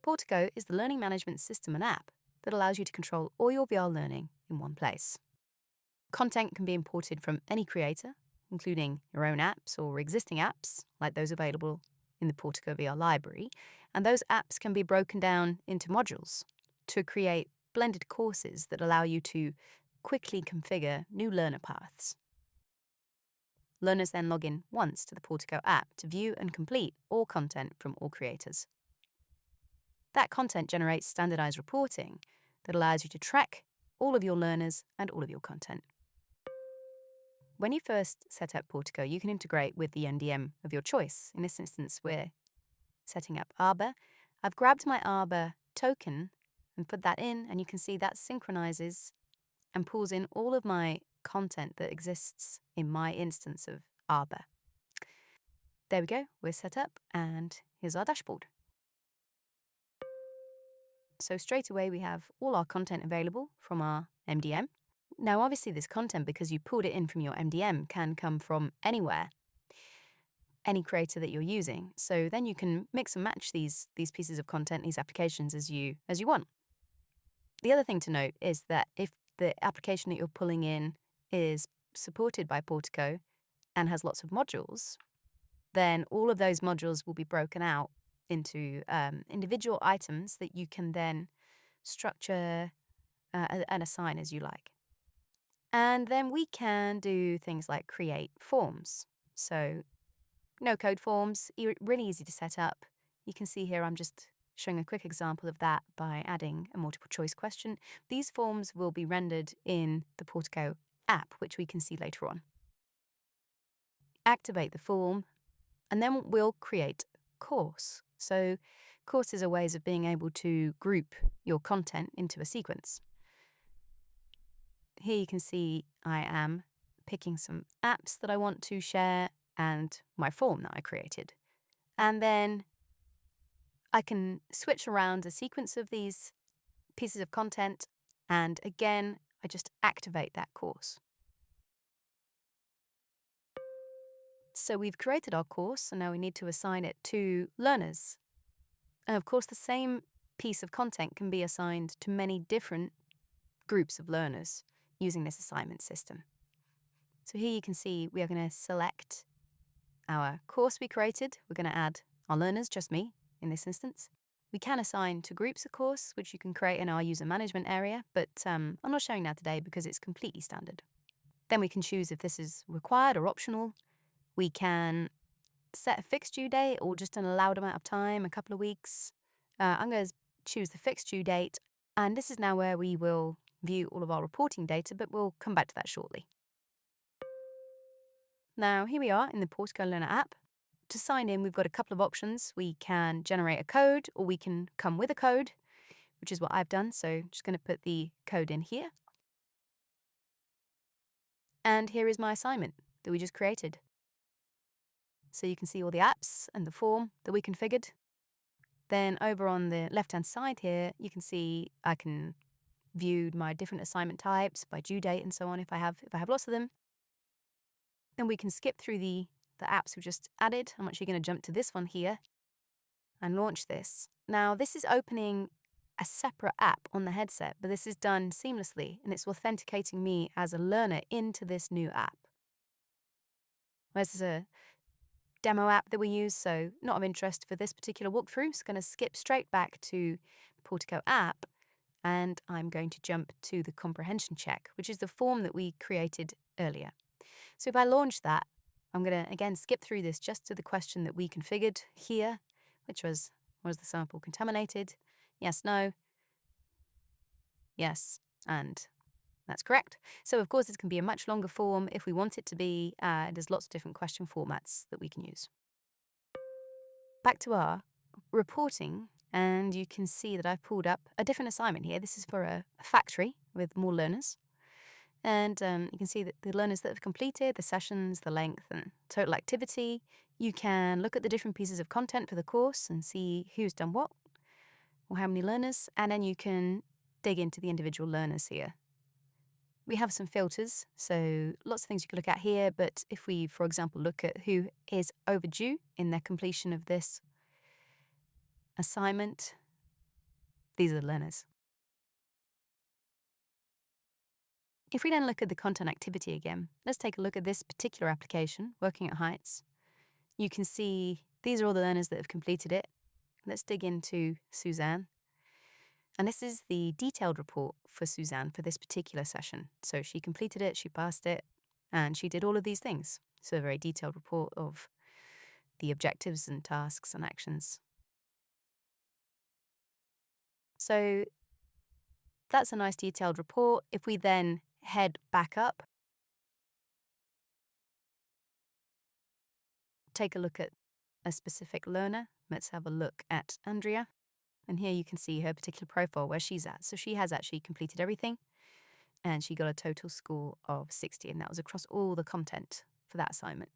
Portico is the learning management system and app that allows you to control all your VR learning in one place. Content can be imported from any creator, including your own apps or existing apps, like those available in the Portico VR library, and those apps can be broken down into modules to create blended courses that allow you to quickly configure new learner paths. Learners then log in once to the Portico app to view and complete all content from all creators. That content generates standardized reporting that allows you to track all of your learners and all of your content. When you first set up Portico, you can integrate with the MDM of your choice. In this instance, we're setting up Arbor. I've grabbed my Arbor token and put that in, and you can see that synchronizes and pulls in all of my content that exists in my instance of Arbor. There we go, we're set up, and here's our dashboard. So straight away we have all our content available from our MDM. Now obviously this content, because you pulled it in from your MDM, can come from anywhere, any creator that you're using. So then you can mix and match these pieces of content, these applications as you want. The other thing to note is that if the application that you're pulling in is supported by Portico and has lots of modules, then all of those modules will be broken out into individual items that you can then structure and assign as you like. And then we can do things like create forms. So no-code forms, really easy to set up. You can see here I'm just showing a quick example of that by adding a multiple choice question. These forms will be rendered in the Portico app, which we can see later on. Activate the form, and then we'll create course. So courses are ways of being able to group your content into a sequence. Here you can see I am picking some apps that I want to share and my form that I created. And then I can switch around a sequence of these pieces of content, and again, I just activate that course. So we've created our course, and now we need to assign it to learners. And of course, the same piece of content can be assigned to many different groups of learners using this assignment system. So here you can see we are going to select our course we created. We're going to add our learners, just me in this instance. We can assign to groups, of course, which you can create in our user management area, but I'm not showing that today because it's completely standard. Then we can choose if this is required or optional. We can set a fixed due date or just an allowed amount of time, a couple of weeks. I'm going to choose the fixed due date, and this is now where we will view all of our reporting data, but we'll come back to that shortly. Now, here we are in the Portico Learner app. To sign in, we've got a couple of options. We can generate a code, or we can come with a code, which is what I've done. So I'm just going to put the code in here. And here is my assignment that we just created. So you can see all the apps and the form that we configured. Then over on the left-hand side here, you can see I can view my different assignment types by due date and so on if I have lots of them. Then we can skip through the apps we just added. I'm actually going to jump to this one here and launch this. Now, this is opening a separate app on the headset, but this is done seamlessly, and it's authenticating me as a learner into this new app. This is a demo app that we use, so not of interest for this particular walkthrough. So I'm going to skip straight back to Portico app, and I'm going to jump to the comprehension check, which is the form that we created earlier. So if I launch that, I'm going to, again, skip through this just to the question that we configured here, which was the sample contaminated? Yes, no. Yes, and that's correct. So, of course, this can be a much longer form if we want it to be. There's lots of different question formats that we can use. Back to our reporting, and you can see that I've pulled up a different assignment here. This is for a factory with more learners. And you can see that the learners that have completed, the sessions, the length, and total activity. You can look at the different pieces of content for the course and see who's done what, or how many learners, and then you can dig into the individual learners here. We have some filters, so lots of things you can look at here, but if we, for example, look at who is overdue in their completion of this assignment, These are the learners. If we then look at the content activity again, let's take a look at this particular application, Working at Heights. You can see these are all the learners that have completed it. Let's dig into Suzanne. And this is the detailed report for Suzanne for this particular session. So she completed it, she passed it, and she did all of these things. So a very detailed report of the objectives and tasks and actions. So that's a nice detailed report. If we then head back up, take a look at a specific learner. Let's have a look at Andrea. And here you can see her particular profile where she's at. So she has actually completed everything and she got a total score of 60, and that was across all the content for that assignment.